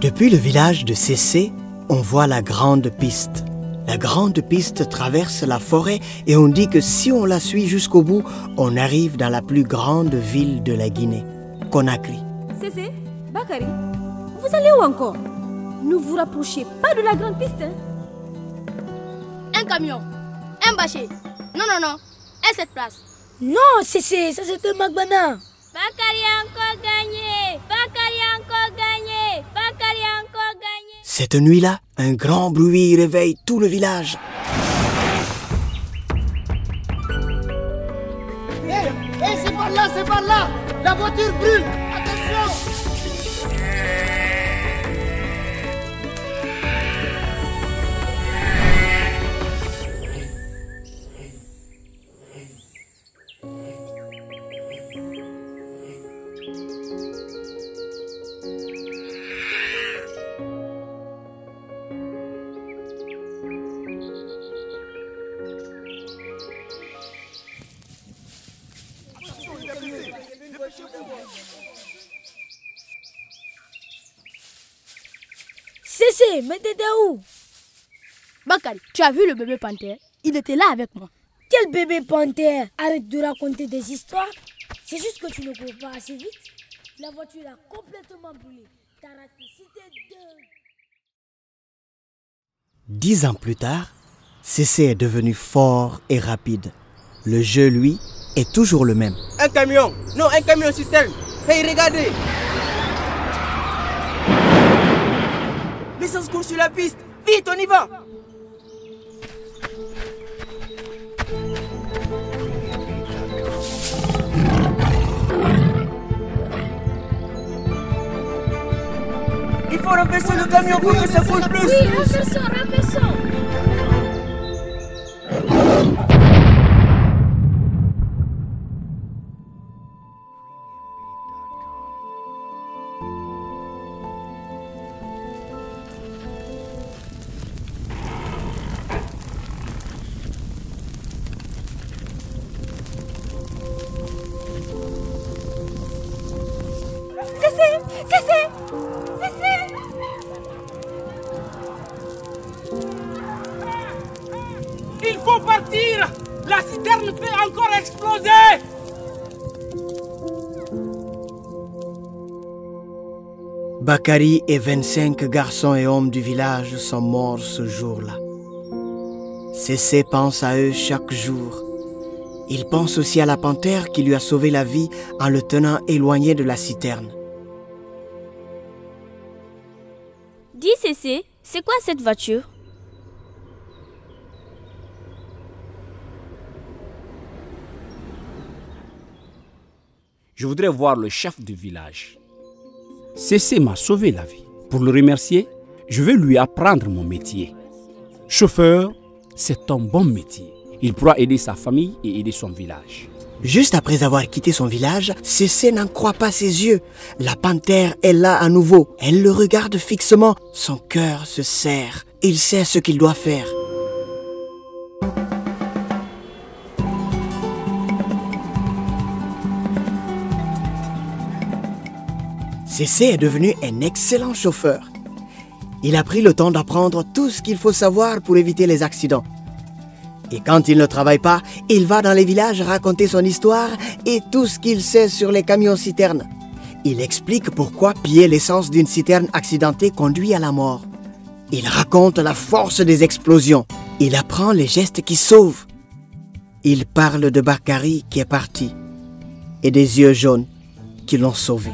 Depuis le village de Cessé, on voit la grande piste. La grande piste traverse la forêt et on dit que si on la suit jusqu'au bout, on arrive dans la plus grande ville de la Guinée, Conakry. Cessé, Bakary, vous allez où encore? Ne vous rapprochez pas de la grande piste. Un camion, un bâcher. Non, un 7 places. Non, Cessé, ça c'est un Magbana. Bakary a encore gagné. Bakary a encore gagné. Bakary a encore gagné. Cette nuit-là, un grand bruit réveille tout le village. Hé, c'est par là. La voiture brûle. Attention. Cessé, mais t'étais où? Bakary, tu as vu le bébé panthère? Il était là avec moi. Quel bébé panthère? Arrête de raconter des histoires. C'est juste que tu ne cours pas assez vite. La voiture a complètement brûlé. T'as raté, c'était dingue. 10 ans plus tard, Cessé est devenu fort et rapide. Le jeu, lui, est toujours le même. Un camion. Non, un camion citerne. Hey, regardez. L'essence court sur la piste. Vite, on y va. Il faut renverser le camion pour que ça bouge plus. Oui, renversons. Cessez. Il faut partir. La citerne peut encore exploser. Bakary et 25 garçons et hommes du village sont morts ce jour-là. Cessé pense à eux chaque jour. Il pense aussi à la panthère qui lui a sauvé la vie en le tenant éloigné de la citerne. Dis Cessé, c'est quoi cette voiture? Je voudrais voir le chef du village. Cessé m'a sauvé la vie. Pour le remercier, je vais lui apprendre mon métier. Chauffeur, c'est un bon métier. Il pourra aider sa famille et aider son village. Juste après avoir quitté son village, Cessé n'en croit pas ses yeux. La panthère est là à nouveau. Elle le regarde fixement. Son cœur se serre. Il sait ce qu'il doit faire. Cessé est devenu un excellent chauffeur. Il a pris le temps d'apprendre tout ce qu'il faut savoir pour éviter les accidents. Et quand il ne travaille pas, il va dans les villages raconter son histoire et tout ce qu'il sait sur les camions-citernes. Il explique pourquoi piller l'essence d'une citerne accidentée conduit à la mort. Il raconte la force des explosions. Il apprend les gestes qui sauvent. Il parle de Bakary qui est parti et des yeux jaunes qui l'ont sauvé.